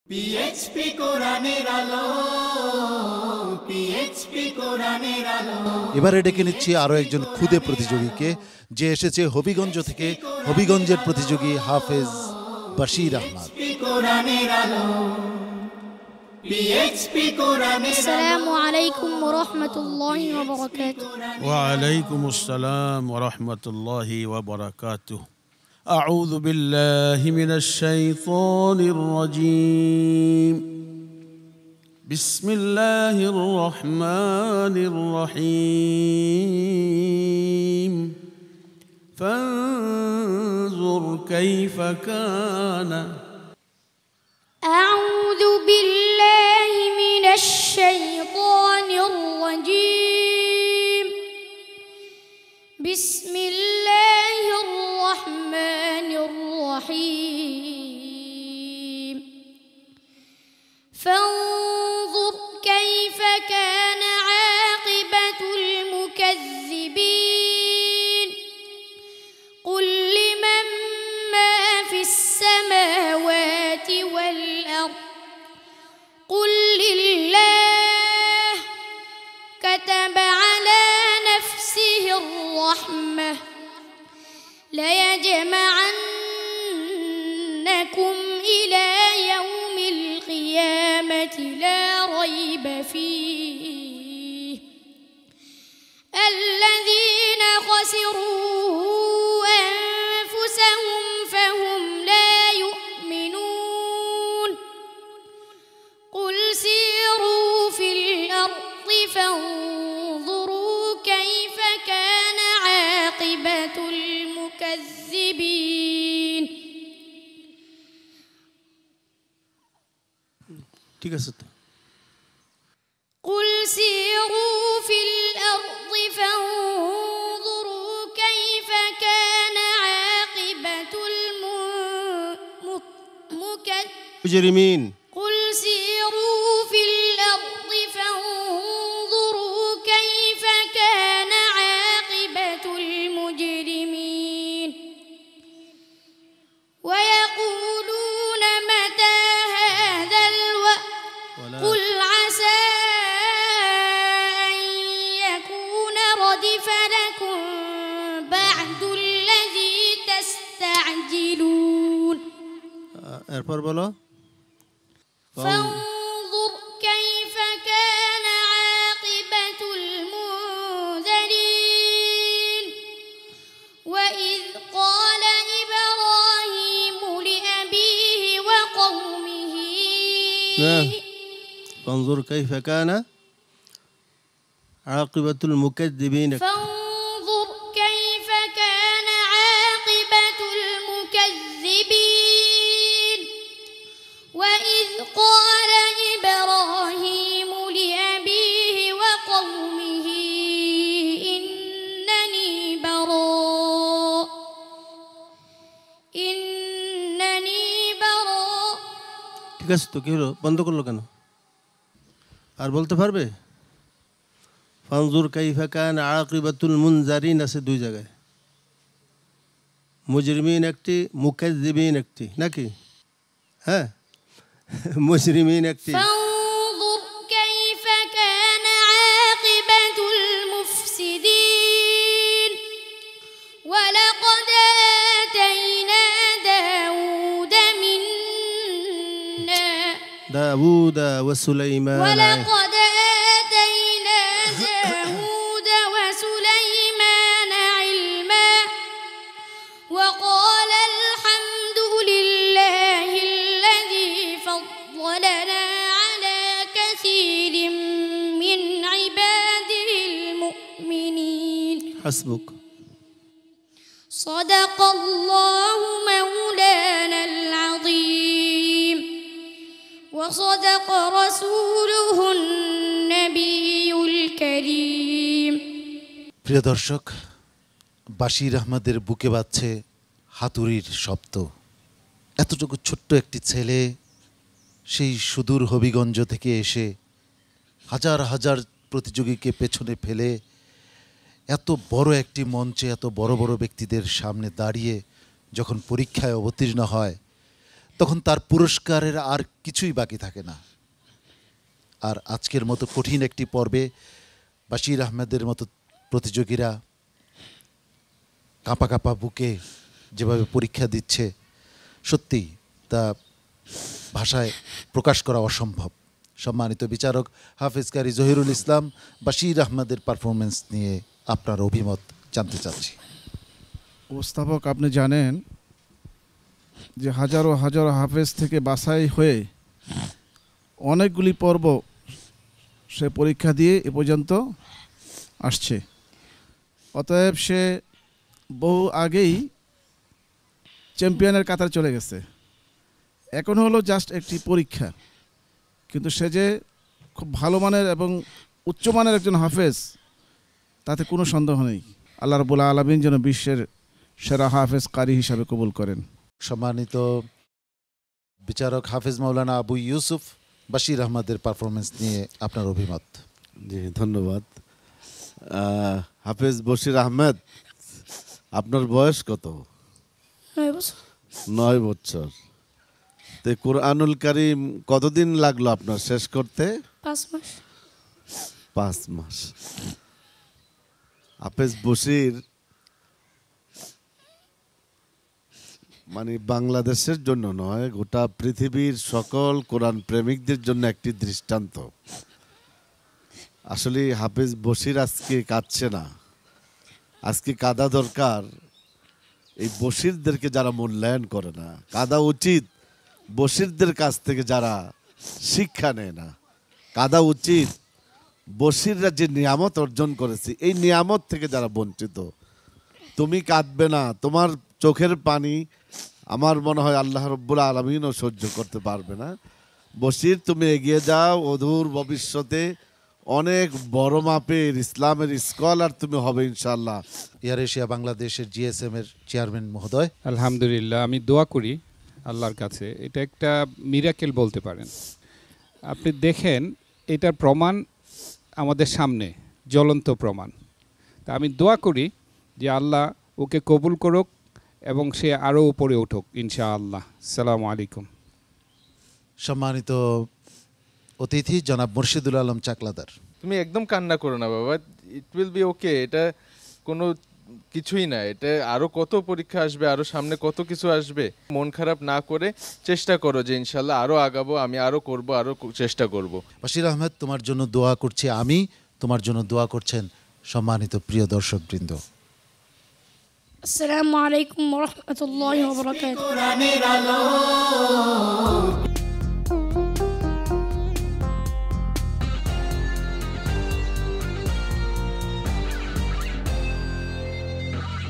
PHP কোরআনের আলো, PHP কোরআনের আলো। এবারে ডেকে নিচ্ছি আরো একজন খুদে প্রতিযোগীকে, যে এসেছে হবিগঞ্জ থেকে। হবিগঞ্জের প্রতিযোগী হাফেজ বাশির আহমদ। কোরআনের আলো, পিএইচপি কোরআনের আলো। আসসালামু আলাইকুম ওয়া রাহমাতুল্লাহি ওয়া বারাকাতুহু। ওয়া আলাইকুমুস সালাম ওয়া রাহমাতুল্লাহি ওয়া বারাকাতুহু। আউযু বিল্লাহি মিনাশ শাইতানির রাজীম। বিসমিল্লাহির রহমানির রহিম। ফানজুর কাইফা কানা। আউযু বিল্লাহি মিনাশ শাইতানির রাজীম। বিসমিল্লাহির রহমানির রহিম। ফানজুর কাইফা কানা আকিবাতুল মুকাজ্জিবিন। قل لمن ما في السماوات والأرض قل لله كتب على نفسه الرحمة ليجمعنكم إلى يوم القيامة لا ريب فيه الذين خسروا أنفسهم فهم لا يؤمنون قل سيروا في الأرض فانظروا كيف كان عاقبة المكذبين ঠিক আছে তো। قل سيروا في الأرض فانظروا كيف كان عاقبة মুজরিমিন। قل سيروا في الأرض فانظروا كيف كان عاقبة المجرمين ويقولون متى هذا الوعد قل عسى أن يكون ردف لكم بعد الذي تستعجلون এরপর বলো। فانظر كيف كان عاقبة المنذرين وإذ قال إبراهيم لأبيه وقومه فانظر كيف كان عاقبة المكذبين. فانظر كيف كان عاقبة المكذبين وإذ قال إبراهيم لأبيه وقومه إنني براء ঠিক আছে তো, কি হলো, বন্ধ করলো কেন? আর বলতে পারবে? ফানজুর কাইফা কানা আকিবাতুল মুনজারিন আছে দুই জায়গায়, মুজরিমিন একটি, মুকাজ্জিবিন একটি, নাকি? হ্যাঁ, মুজরিমিন একটি। فانظر كيف كان عاقبة المفسدين ولقد آتينا داود منا দাউদ ওয়া সুলাইমান। ولقد آتينا داود وسليمان علما وقال الحمد لله الذي فضلنا على كثير من عباده المؤمنين হাসবুক। صدق الله مولانا العظيم وصدق رسوله النبي الكريم। প্রিয় দর্শক, বাশির আহমদের বুকে বাজছে হাতুড়ির শব্দ। এতটুকু ছোট্ট একটি ছেলে সেই সুদূর হবিগঞ্জ থেকে এসে হাজার হাজার প্রতিযোগীকে পেছনে ফেলে এত বড় একটি মঞ্চে এত বড় বড় ব্যক্তিদের সামনে দাঁড়িয়ে যখন পরীক্ষায় অবতীর্ণ হয়, তখন তার পুরস্কারের আর কিছুই বাকি থাকে না। আর আজকের মতো কঠিন একটি পর্বে বাশির আহমেদের মতো প্রতিযোগীরা কাঁপা কাঁপা বুকে যেভাবে পরীক্ষা দিচ্ছে, সত্যি তা ভাষায় প্রকাশ করা অসম্ভব। সম্মানিত বিচারক হাফেজ কারি জহিরুল ইসলাম, বাশির আহমেদের পারফরমেন্স নিয়ে আপনার অভিমত জানতে চাচ্ছি। উপস্থাপক, আপনি জানেন যে হাজারো হাজারো হাফেজ থেকে বাছাই হয়ে অনেকগুলি পর্ব সে পরীক্ষা দিয়ে এ পর্যন্ত আসছে। অতএব সে বহু আগেই চ্যাম্পিয়নের কাতার চলে গেছে। এখন হলো জাস্ট একটি পরীক্ষা, কিন্তু সে যে খুব ভালো মানের এবং উচ্চমানের একজন হাফেজ তাতে কোনো সন্দেহ নেই। আল্লাহ রাব্বুল আলামিন যেন বিশ্বের সেরা হাফেজ কারি হিসাবে কবুল করেন। সম্মানিত বিচারক হাফেজ মাওলানা আবু ইউসুফ, বাশির আহমেদের পারফরমেন্স নিয়ে আপনার অভিমত। জি, ধন্যবাদ। হাফেজ বশির আহমেদ, আপনার বয়স কত? 9 বছর। 9 বছর। তো কোরআনুল কারীম কতদিন লাগলো আপনার শেষ করতে? 5 মাস। 5 মাস। হাফেজ বশির মানে বাংলাদেশের জন্য নয়, গোটা পৃথিবীর সকল কোরআন প্রেমিকদের জন্য একটি দৃষ্টান্ত। আসলে হাফেজ বশির আজকে কাঁদছে না, আজকে কাঁদা দরকার এই বশিরদেরকে যারা মূল্যায়ন করে না। কাঁদা উচিত বশিরদের কাছ থেকে যারা শিক্ষা নেয় না। কাঁদা উচিত বশিররা যে নিয়ামত অর্জন করেছে এই নিয়ামত থেকে যারা বঞ্চিত। তুমি কাঁদবে না, তোমার চোখের পানি আমার মনে হয় আল্লাহ রব্বুল আলামিনও সহ্য করতে পারবে না। বশির, তুমি এগিয়ে যাও, অদূর ভবিষ্যতে অনেক বড় মাপের ইসলামের স্কলার তুমি হবে ইনশাআল্লাহ। এয়ার এশিয়া বাংলাদেশের জিএসএম এর চেয়ারম্যান মহোদয়। আলহামদুলিল্লাহ, আমি দোয়া করি আল্লাহর কাছে, এটা একটা মিরাকেল বলতে পারেন। আপনি দেখেন এটার প্রমাণ আমাদের সামনে, জ্বলন্ত প্রমাণ। তা আমি দোয়া করি যে আল্লাহ ওকে কবুল করুক এবং সে আরও উপরে উঠুক ইনশাআল্লাহ। আসসালামু আলাইকুম। সম্মানিত অতিথি জনাব মুর্শিদুল আলম চাকলাদার। তুমি একদম কান্না করো না বাবা, ইট উইল বি ওকে। এটা কোনো কিছুই না, এটা আরো কত পরীক্ষা আসবে, আরো সামনে কত কিছু আসবে। মন খারাপ না করে চেষ্টা করো যে ইনশাল্লাহ আরো আগাবো, আমি আরো করব, আরো চেষ্টা করব। বাশির আহমেদ, তোমার জন্য দোয়া করছি আমি, তোমার জন্য দোয়া করছেন সম্মানিত প্রিয় দর্শকবৃন্দ। আসসালামু আলাইকুম ওয়া রাহমাতুল্লাহি ওয়া বারাকাতুহু। কোরআনের আলো